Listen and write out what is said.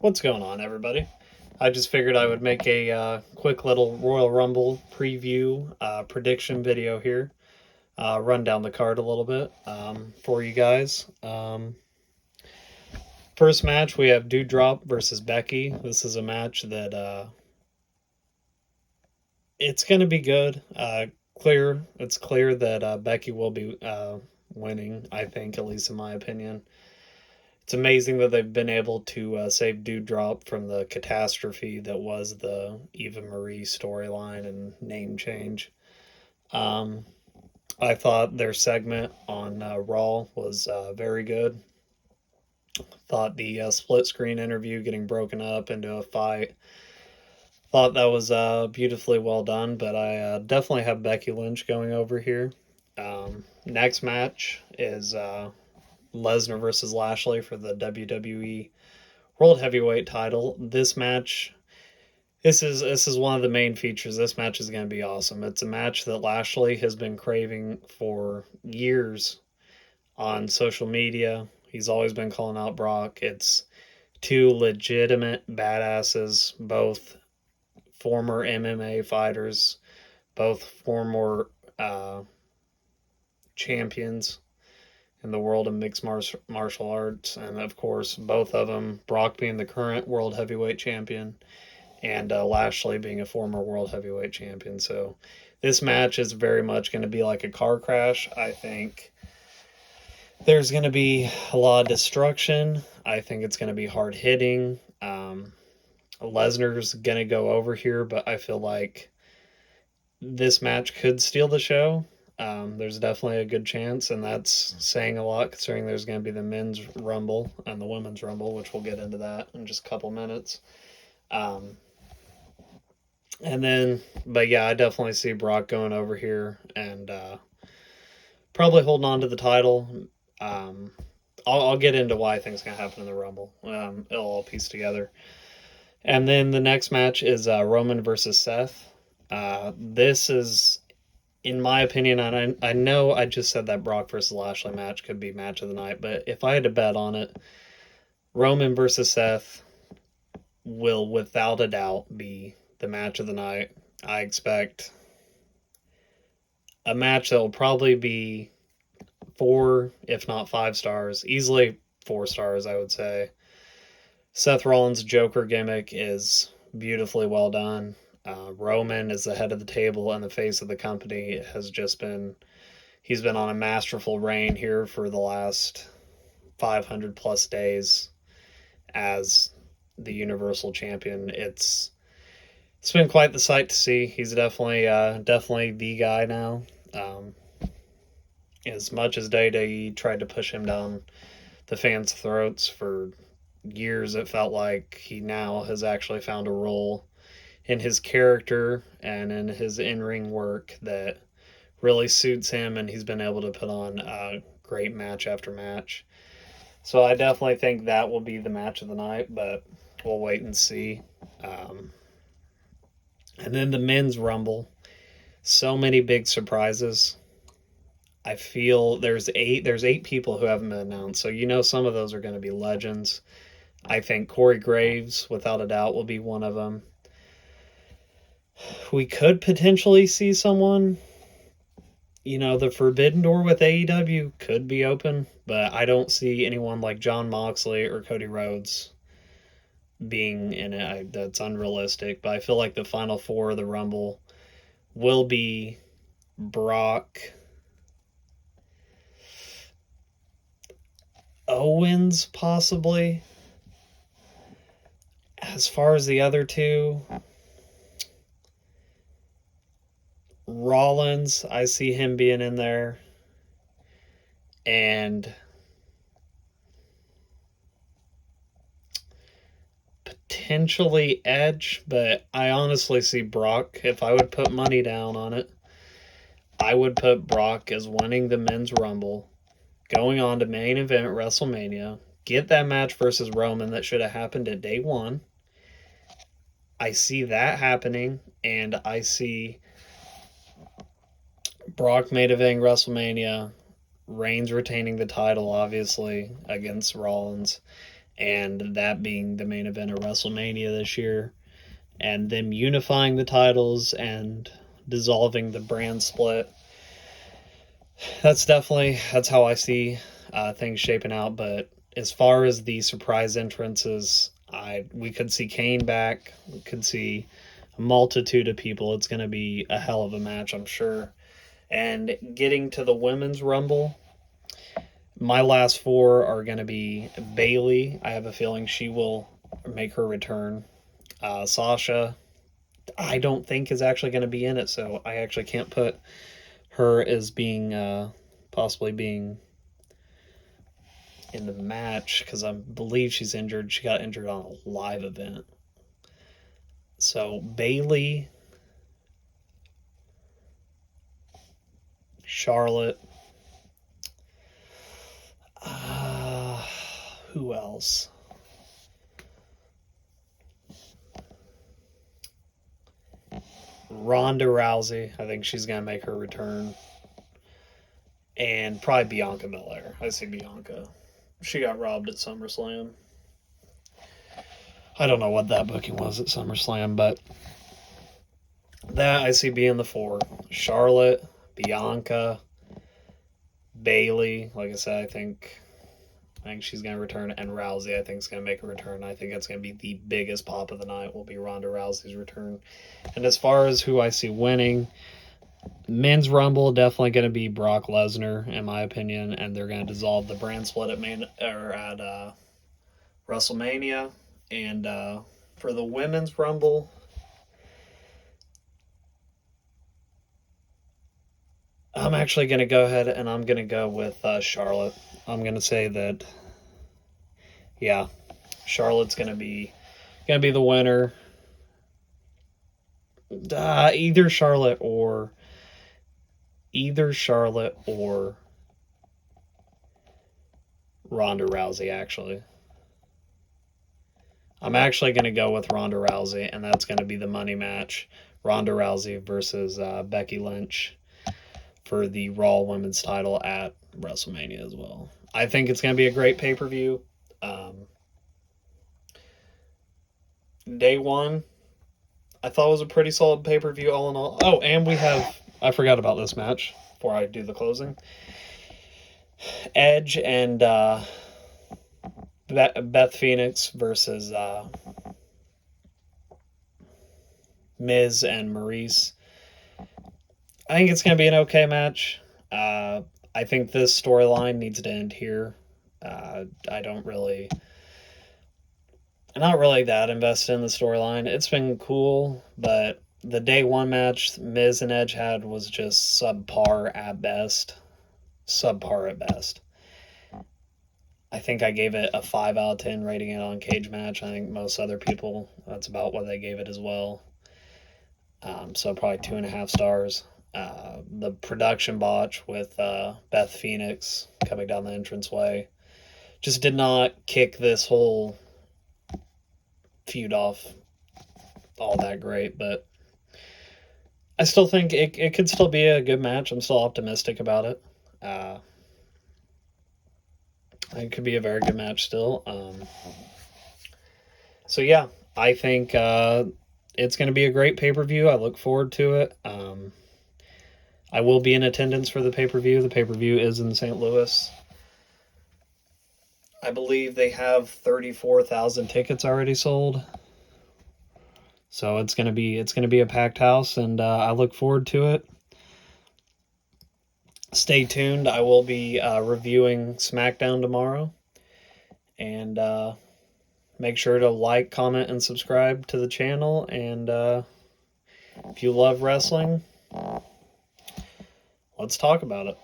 What's going on, everybody? I just figured I would make a quick little Royal Rumble preview prediction video here. Run down the card a little bit for you guys. First match, we have Doudrop versus Becky. This is a match that it's going to be good. It's clear that Becky will be winning, I think, at least in my opinion. It's amazing that they've been able to save Doudrop from the catastrophe that was the Eva Marie storyline and name change. Um, I thought their segment on Raw was very good. Thought the split screen interview getting broken up into a fight. Thought that was beautifully well done, but I definitely have Becky Lynch going over here. Next match is Lesnar versus Lashley for the WWE World Heavyweight title. This is one of the main features. This match is going to be awesome. It's a match that Lashley has been craving for years on social media. He's always been calling out Brock. It's two legitimate badasses, both former MMA fighters, both former champions in the world of mixed martial arts, and of course, both of them, Brock being the current world heavyweight champion, and Lashley being a former world heavyweight champion. So this match is very much going to be like a car crash. I think there's going to be a lot of destruction. I think it's going to be hard hitting. Lesnar's going to go over here, but I feel like this match could steal the show. There's definitely a good chance, and that's saying a lot considering there's going to be the men's rumble and the women's rumble, which we'll get into that in just a couple minutes. And then, but yeah, I definitely see Brock going over here and probably holding on to the title. I'll get into why I think is going to happen in the Rumble. It'll all piece together. And then the next match is Roman versus Seth. This is, in my opinion, and I know I just said that Brock versus Lashley match could be match of the night, but if I had to bet on it, Roman versus Seth will without a doubt be the match of the night. I expect a match that will probably be 4, if not 5 stars, easily 4 stars, I would say. Seth Rollins' Joker gimmick is beautifully well done. Roman is the head of the table and the face of the company. He's been on a masterful reign here for the last 500 plus days as the Universal Champion. It's been quite the sight to see. He's definitely the guy now. As much as Day tried to push him down the fans' throats for years, it felt like he now has actually found a role in his character and in his in-ring work that really suits him, and he's been able to put on a great match after match. So I definitely think that will be the match of the night, but we'll wait and see. And then the men's rumble. So many big surprises. I feel there's eight people who haven't been announced, so you know some of those are going to be legends. I think Corey Graves, without a doubt, will be one of them. We could potentially see someone. The Forbidden Door with AEW could be open, but I don't see anyone like Jon Moxley or Cody Rhodes being in it. That's unrealistic, but I feel like the final 4 of the Rumble will be Brock, Owens, possibly. As far as the other 2, Rollins, I see him being in there. And potentially Edge, but I honestly see Brock. If I would put money down on it, I would put Brock as winning the men's Rumble, going on to main event WrestleMania, get that match versus Roman that should have happened at day 1. I see that happening, and I see Brock main eventing WrestleMania, Reigns retaining the title, obviously, against Rollins, and that being the main event of WrestleMania this year, and them unifying the titles and dissolving the brand split. That's how I see things shaping out. But as far as the surprise entrances, we could see Kane back. We could see a multitude of people. It's going to be a hell of a match, I'm sure. And getting to the Women's Rumble, my last four are going to be Bayley. I have a feeling she will make her return. Sasha, I don't think is actually going to be in it, so I actually can't put her as being possibly being in the match because I believe she's injured. She got injured on a live event. So Bayley, Charlotte, who else? Ronda Rousey, I think she's going to make her return. And probably Bianca Belair. I see Bianca. She got robbed at SummerSlam. I don't know what that booking was at SummerSlam, but that I see being the four. Charlotte, Bianca, Bayley. Like I said, I think she's going to return. And Rousey, I think, is going to make a return. I think it's going to be the biggest pop of the night will be Ronda Rousey's return. And as far as who I see winning, Men's Rumble, definitely going to be Brock Lesnar, in my opinion, and they're going to dissolve the brand split at WrestleMania. And for the Women's Rumble, I'm actually going to go ahead and I'm going to go with Charlotte. I'm going to say that, yeah, Charlotte's going to be the winner. Either Charlotte or Ronda Rousey, actually. I'm actually going to go with Ronda Rousey, and that's going to be the money match. Ronda Rousey versus Becky Lynch for the Raw Women's title at WrestleMania as well. I think it's going to be a great pay-per-view. Day one, I thought it was a pretty solid pay-per-view all in all. Oh, and I forgot about this match before I do the closing. Edge and Beth Phoenix versus Miz and Maurice. I think it's going to be an okay match. I think this storyline needs to end here. I'm not really that invested in the storyline. It's been cool, but the day one match Miz and Edge had was just subpar at best. I think I gave it a 5 out of 10 rating it on Cage Match. I think most other people, that's about what they gave it as well. So probably 2.5 stars. The production botch with Beth Phoenix coming down the entranceway just did not kick this whole feud off all that great, but I still think it could still be a good match. I'm still optimistic about it. It could be a very good match still. So yeah, I think it's going to be a great pay-per-view. I look forward to it. I will be in attendance for the pay-per-view. The pay-per-view is in St. Louis. I believe they have 34,000 tickets already sold. So it's gonna be a packed house, and I look forward to it. Stay tuned. I will be reviewing SmackDown tomorrow, and make sure to like, comment, and subscribe to the channel. And if you love wrestling, let's talk about it.